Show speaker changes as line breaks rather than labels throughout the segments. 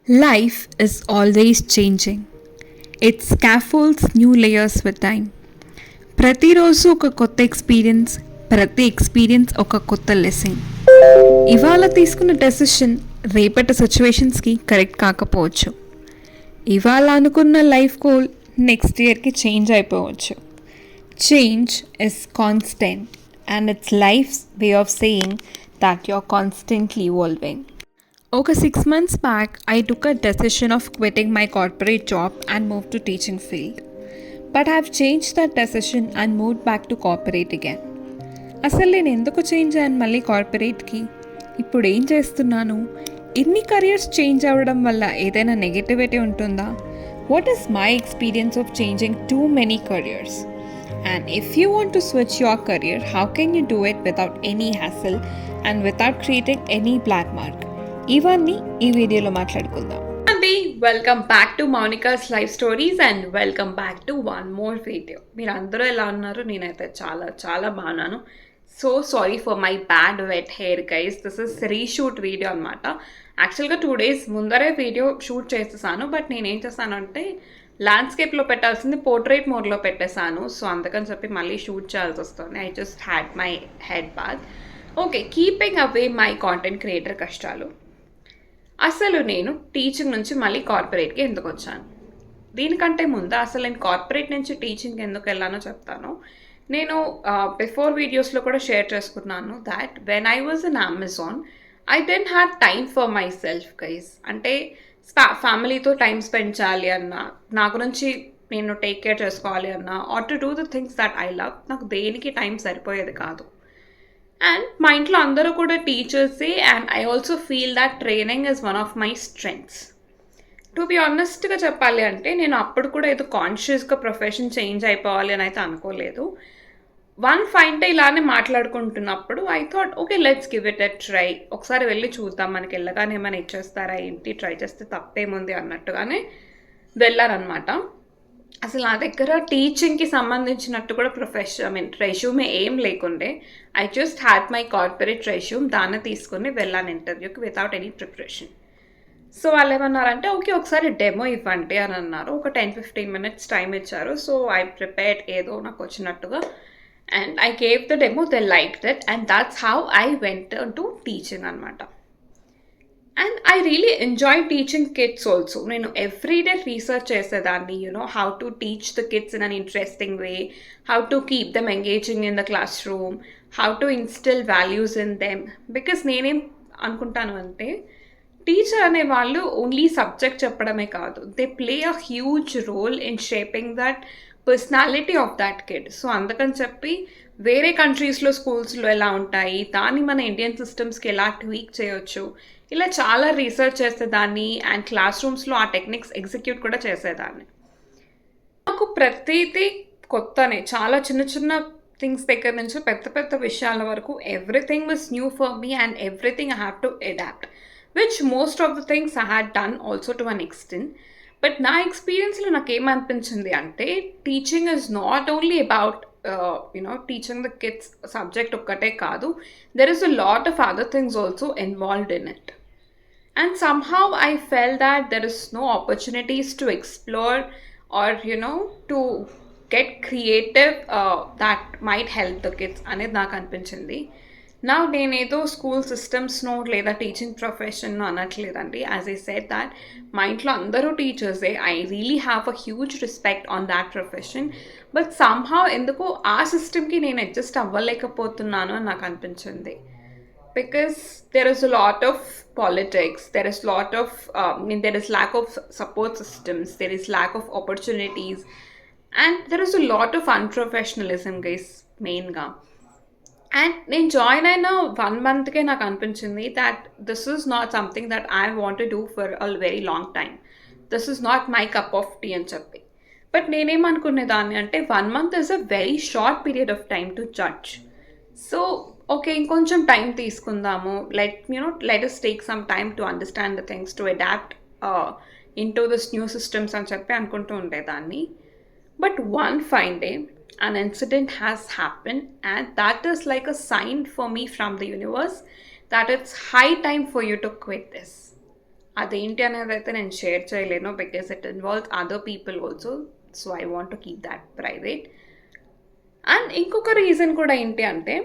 Life is always changing. It scaffolds new layers with time. ప్రతిరోజు ఒక కొత్త experience, ప్రతి ఎక్స్పీరియన్స్ ఒక కొత్త లెసన్. ఇవాళ తీసుకున్న డెసిషన్ రేపటి సిచ్యువేషన్స్కి కరెక్ట్ కాకపోవచ్చు. ఇవాళ అనుకున్న లైఫ్ గోల్ నెక్స్ట్ ఇయర్కి చేంజ్ అయిపోవచ్చు. Change is constant and it's life's way of saying that you are constantly evolving. Okay, 6 months back, I took a decision of quitting my corporate job and moved to teaching field. But I've changed that decision and moved back to corporate again. అసలు నేను ఎందుకు change అయ్యాను మళ్ళీ కార్పొరేట్కి? ఇప్పుడు ఏం చేస్తున్నాను? ఇన్ని careers change అవ్వడం వల్ల ఏదైనా నెగటివిటీ ఉంటుందా? What is my experience of changing too many careers? And if you want to switch your career, how can you do it without any hassle and without creating any black mark? ఇవన్నీ ఈ వీడియోలో మాట్లాడుకుందాం. అండి, welcome back to Monika's life stories and welcome back to one more video. మీరు అందరూ ఎలా ఉన్నారు? నేనైతే చాలా చాలా బాగున్నాను. So sorry for my bad wet hair guys. This is reshoot video అనమాట. యాక్చువల్గా 2 days ముందరే వీడియో షూట్ చేసేసాను. బట్ నేనేం చేశాను అంటే ల్యాండ్స్కేప్లో పెట్టాల్సింది పోర్ట్రేట్ మోడ్లో పెట్టేశాను. సో అందుకని చెప్పి మళ్ళీ షూట్ చేయాల్సి వస్తుంది. I just had my head bath. Okay, keeping away my content creator కష్టాలు. అసలు నేను టీచింగ్ నుంచి మళ్ళీ కార్పొరేట్కి ఎందుకు వచ్చాను? దీనికంటే ముందు అసలు నేను కార్పొరేట్ నుంచి టీచింగ్ ఎందుకు వెళ్ళానో చెప్తాను. నేను బిఫోర్ వీడియోస్లో కూడా షేర్ చేసుకున్నాను that when I was in Amazon I didn't have time for my self guys. అంటే ఫ్యామిలీతో టైం స్పెండ్ చేయాలి అన్నా, నా గురించి నేను టేక్ కేర్ చేసుకోవాలి అన్నా, or to do the things that I love, నాకు దేనికి టైం సరిపోయేది కాదు. అండ్ మా ఇంట్లో అందరూ కూడా టీచర్సే and I also feel that training is one of my strengths. To be ఆనెస్ట్గా చెప్పాలి అంటే నేను అప్పుడు కూడా ఏదో కాన్షియస్గా ప్రొఫెషన్ చేంజ్ అయిపోవాలి అని అయితే అనుకోలేదు. వన్ ఫైన్ డే ఇలానే మాట్లాడుకుంటున్నప్పుడు I thought okay, let's give it a try. ఒకసారి వెళ్ళి చూద్దాం, మనకి వెళ్ళగానే ఏమైనా ఇచ్చేస్తారా ఏంటి, ట్రై చేస్తే తప్పేముంది అన్నట్టుగానే వెళ్ళారనమాట. అసలు నా దగ్గర టీచింగ్కి సంబంధించినట్టు కూడా రెజ్యూమే ఏం లేకుండే. I just had my corporate resume, దాన్ని తీసుకుని వెళ్ళాను ఇంటర్వ్యూకి వితౌట్ ఎనీ ప్రిపరేషన్. సో వాళ్ళు ఏమన్నారంటే ఓకే, ఒకసారి డెమో ఇవ్వండి అని అన్నారు. ఒక 10-15 minutes టైం ఇచ్చారు. సో ఐ ప్రిపేర్డ్ ఏదో నాకు వచ్చినట్టుగా and I gave the demo. They like that and that's how I went to teaching అనమాట. And I really enjoy teaching kids also. నేను ఎవ్రీడే రీసెర్చ్ చేసేదాన్ని, how to teach the kids in an interesting way, how to keep them engaging in the classroom, how to instil values in them. Because నేనేం అనుకుంటాను అంటే teacher అనే వాళ్ళు only subject చెప్పడమే కాదు, they play a huge role in shaping that personality of that kid. So అందుకని చెప్పి వేరే కంట్రీస్లో స్కూల్స్లో ఎలా ఉంటాయి, దాన్ని మన ఇండియన్ సిస్టమ్స్కి ఎలా ట్వీక్ చేయొచ్చు, ఇలా చాలా రీసెర్చ్ చేసేదాన్ని అండ్ క్లాస్ రూమ్స్లో ఆ టెక్నిక్స్ ఎగ్జిక్యూట్ కూడా చేసేదాన్ని. నాకు ప్రతిదీ కొత్తనే, చాలా చిన్న చిన్న థింగ్స్ దగ్గర నుంచి పెద్ద పెద్ద విషయాల వరకు everything was new for me and everything I have to adapt, which most of the things I had done also to an extent. But నా ఎక్స్పీరియన్స్లో నాకేమనిపించింది అంటే teaching is not only about teaching the kids subject ఒక్కటే కాదు, there is a lot of other things also involved in it. And somehow I felt that there is no opportunities to explore or to get creative that might help the kids అనేది నాకు అనిపించింది. నా నేనేదో school సిస్టమ్స్నో లేదా teaching ప్రొఫెషన్నో అనట్లేదండి. As I said that మా ఇంట్లో అందరూ టీచర్సే. I really have a huge respect on that profession. But somehow ఎందుకో ఆ సిస్టమ్కి నేను అడ్జస్ట్ అవ్వలేకపోతున్నాను అని నాకు అనిపించింది. Because there is a lot of politics, there is lack of support systems, there is lack of opportunities, and there is a lot of unprofessionalism guys మెయిన్గా. And నేను జాయిన్ అయిన 1 monthకే నాకు అనిపించింది that this is not something that I want to do for a very long time, this is not my cup of tea అని చెప్పి. But నేనేమనుకునేదాన్ని అంటే 1 month is a very short period of time to judge. So okay, ఇంకొంచెం time తీసుకుందాము, let us take some time to understand the things, to adapt in to this new systems అని చెప్పి అనుకుంటూ ఉండేదాన్ని. But one fine day, an incident has happened, and that is like a sign for me from the universe that it's high time for you to quit this. అదేంటి అనేది అయితే నేను share చేయలేను because it involves other people also. So I want to keep that private. And ఇంకొక reason కూడా ఏంటి అంటే,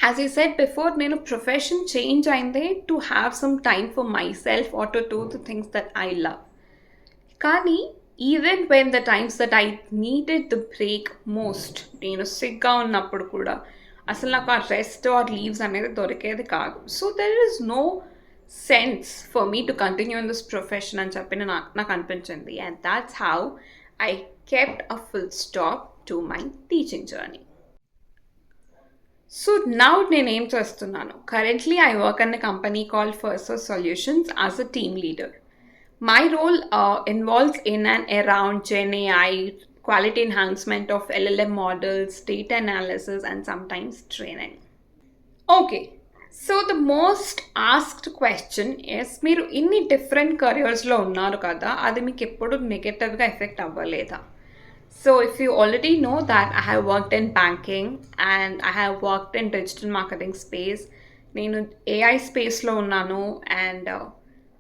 as you said before, నేను ప్రొఫెషన్ చేంజ్ అయిందే to have some time for myself or to do the things that I love. కానీ even when the times that I needed the break most, నేను సిగ్గా ఉన్నప్పుడు కూడా అసలు నాకు ఆ రెస్ట్ ఆర్ లీవ్స్ అనేది దొరికేది కాదు. So there is no sense for me to continue in this profession అని చెప్పి నాకు అనిపించింది. And that's how I kept a full stop to my teaching journey. So now నేను ఏం చేస్తున్నాను? Currently I work in a company called Fursar solutions as a team leader. My role involves in and around Gen AI, quality enhancement of LLM models, data analysis, and sometimes training. Okay, so the most asked question is, మీరు ఇన్ని different కెరియర్స్లో ఉన్నారు కదా, అది మీకు ఎప్పుడు నెగటివ్గా effect అవ్వలేదా? So if you already know that I have worked in banking and I have worked in digital marketing space, నేను AI స్పేస్లో ఉన్నాను, and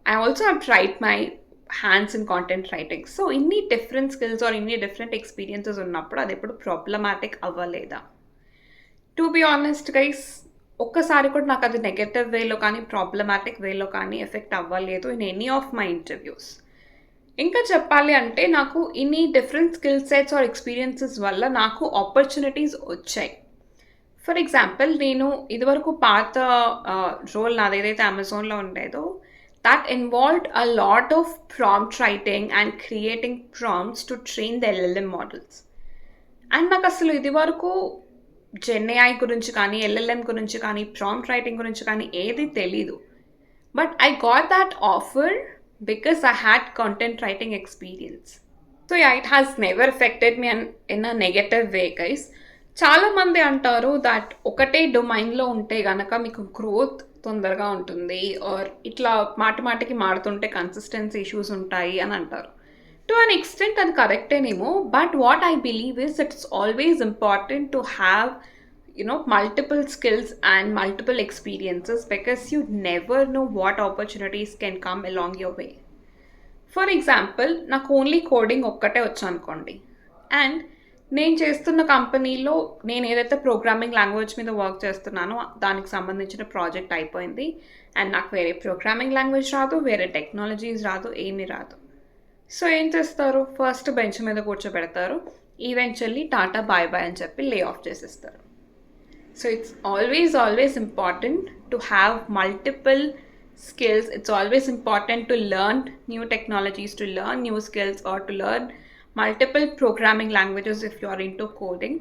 I also have tried my hands in content writing. So inni different skills or inni different experiences ఉన్నప్పుడు అది ఎప్పుడు problematic అవ్వలేదా? To be honest guys, ఒక్కసారి కూడా నాకు అది నెగటివ్ వేలో కానీ ప్రాబ్లమాటిక్ వేలో కానీ ఎఫెక్ట్ అవ్వలేదు in any of my interviews. ఇంకా చెప్పాలి అంటే, నాకు ఇన్ని different skill sets or experiences వల్ల నాకు ఆపర్చునిటీస్ వచ్చాయి. ఫర్ ఎగ్జాంపుల్, నేను ఇదివరకు పాత రోల్ నాది ఏదైతే అమెజాన్లో ఉండేదో, that involved a lot of prompt writing and creating prompts to train the LLM models. And నాకు అసలు ఇది వరకు జెన్ఏఐ గురించి కానీ, LLM గురించి కానీ, ప్రాంప్ట్ రైటింగ్ గురించి కానీ ఏది తెలీదు. But I got that offer because I had content writing experience. So it has never affected me in a negative way guys. చాలామంది అంటారు దట్ ఒకటే డొమైన్లో ఉంటే కనుక మీకు గ్రోత్ తొందరగా ఉంటుంది, ఆర్ ఇట్లా మాటికి మారుతుంటే కన్సిస్టెన్సీ ఇష్యూస్ ఉంటాయి అని అంటారు. టు అన్ ఎక్స్టెంట్ అది కరెక్టేనేమో, but what I believe is it's always important to have multiple skills and multiple experiences, because you never know what opportunities can come along your way. For example, నాకు only coding ఒక్కటే వచ్చు అనుకోండి, and నేను చేస్తున్న కంపెనీలో నేను ఏదైతే programming language మీద వర్క్ చేస్తున్నానో దానికి సంబంధించిన ప్రాజెక్ట్ అయిపోయింది, అండ్ నాకు వేరే ప్రోగ్రామింగ్ లాంగ్వేజ్ రాదు, వేరే టెక్నాలజీస్ రాదు, ఏమీ రాదు. సో ఏం చేస్తారు? ఫస్ట్ బెంచ్ మీద కూర్చోబెడతారు, ఈవెన్చువల్లీ టాటా బాయ్ బాయ్ అని చెప్పి లే ఆఫ్ చేసేస్తారు. So it's always important to have multiple skills. It's always important to learn new technologies, to learn new skills, or to learn multiple programming languages if you are into coding.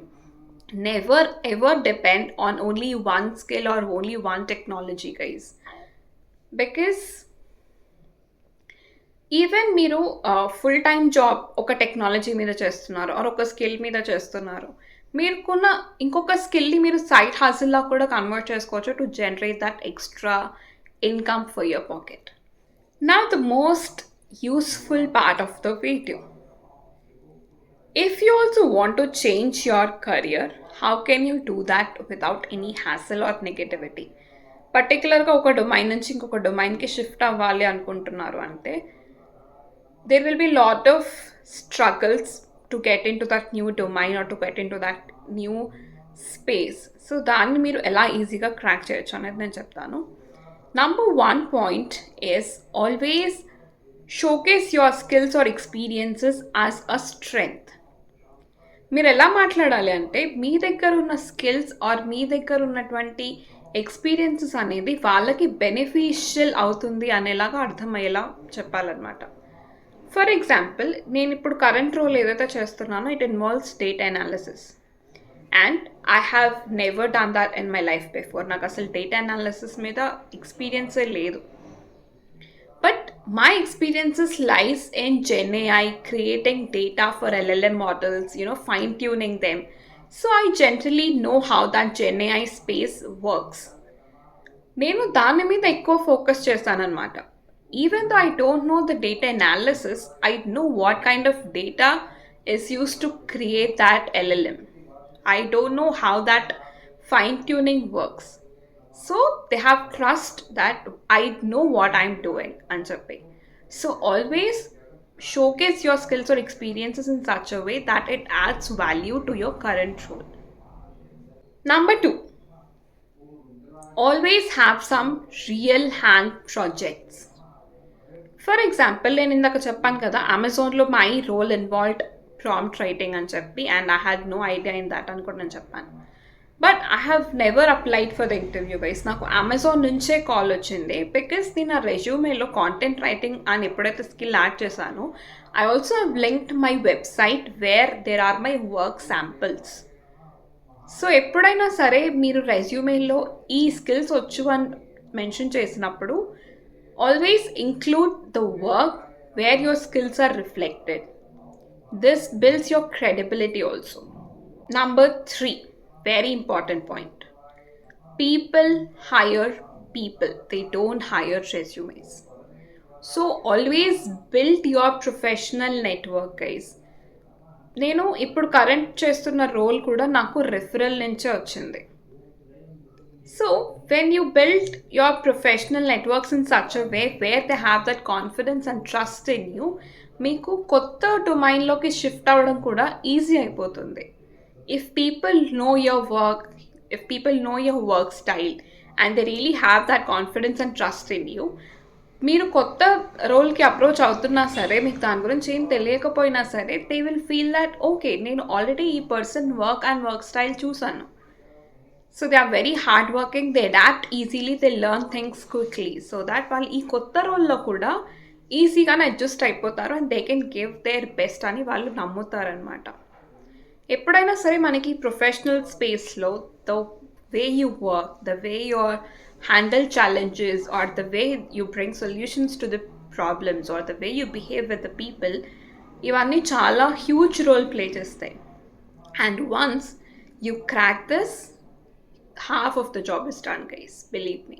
Never ever depend on only one skill or only one technology, guys, because even మీరు full time job ఒక technology మీద చేస్తున్నారు are ఒక skill మీద చేస్తున్నారు, మీరుకున్న ఇంకొక స్కిల్ని మీరు side హజిల్లా కూడా కన్వర్ట్ చేసుకోవచ్చు to generate that extra income for your pocket. Now the most useful part of the video. If you also want to change your career, how can you do that without any hassle or negativity? పర్టికులర్గా ఒక domain నుంచి ఇంకొక డొమైన్కి shift అవ్వాలి అనుకుంటున్నారు అంటే, there will be lot of struggles to get into that new domain or to get into that new space. So దాన్ని మీరు ఎలా ఈజీగా క్రాక్ చేయొచ్చు అనేది నేను చెప్తాను. Number one point is always showcase your skills or experiences as a strength. మీరు ఎలా మాట్లాడాలి అంటే, మీ దగ్గర ఉన్న స్కిల్స్ ఆర్ మీ దగ్గర ఉన్నటువంటి ఎక్స్పీరియన్సెస్ అనేది వాళ్ళకి బెనిఫిషియల్ అవుతుంది అనేలాగా అర్థమయ్యేలా చెప్పాలన్నమాట. ఫర్ ఎగ్జాంపుల్, నేను ఇప్పుడు కరెంట్ రోల్ ఏదైతే చేస్తున్నానో it involves data analysis, and I have never done that in my life before. నాకు అసలు డేటా అనాలిసిస్ మీద ఎక్స్పీరియన్సే లేదు. But my experiences lies in GenAI, creating data for LLM models, fine tuning them. So I generally know how that GenAI space works. నేను దాని మీద ఎక్కువ focus చేస్తానన్నమాట. Even though I don't know the data analysis, I know what kind of data is used to create that LLM. I don't know how that fine tuning works. So they have trust that I know what I'm doing అని చెప్పి. So always showcase your skills or experiences in such a way that it adds value to your current role. Number 2, always have some real hand projects. For example నేను ఇందాక చెప్పాను కదా, అమెజాన్లో my role involved prompt writing అని చెప్పి, and I had no idea in that అని కూడా నేను చెప్పాను. But I have never applied for the interview guys. నాకు అమెజాన్ నుంచే కాల్ వచ్చింది బికాస్ నేను ఆ రెజ్యూమేలో కాంటెంట్ రైటింగ్ అని ఎప్పుడైతే స్కిల్ యాడ్ చేశానో, I also have linked my website where there are my work samples. So ఎప్పుడైనా సరే మీరు రెజ్యూమేలో ఈ స్కిల్స్ వచ్చు అని మెన్షన్ చేసినప్పుడు always include the work where your skills are reflected. This builds your credibility also. Number 3, very important point. People hire people. They don't hire resumes. So always build your professional network, guys. నేను ఇప్పుడు current చేస్తున్న role కూడా నాకు referral నుంచే వచ్చింది. So when you build your professional networks in such a way where they have that confidence and trust in you, మీకు కొత్త డొమైన్లోకి shift అవ్వడం కూడా ఈజీ అయిపోతుంది. If people know your work style and they really have that confidence and trust in you, మీరు కొత్త రోల్కి approach అవుతున్నా సరే, మీకు దాని గురించి ఏం తెలియకపోయినా సరే, they will feel that okay, నేను ఆల్రెడీ ఈ పర్సన్ వర్క్ స్టైల్ చూసాను. So they are very hard working, they adapt easily, they learn things quickly, so that వాళ్ళు ఈ కొత్త రోల్లో కూడా ఈజీగానే అడ్జస్ట్ అయిపోతారు and they can give their best అని వాళ్ళు నమ్ముతారనమాట. ఎప్పుడైనా సరే మనకి ప్రొఫెషనల్ స్పేస్లో the way you work, the way your handle challenges, or the way you bring solutions to the problems, or the way you behave with the people, ఇవన్నీ చాలా huge role play చేస్తాయి. And once you crack this, half of the job is done, guys, believe me.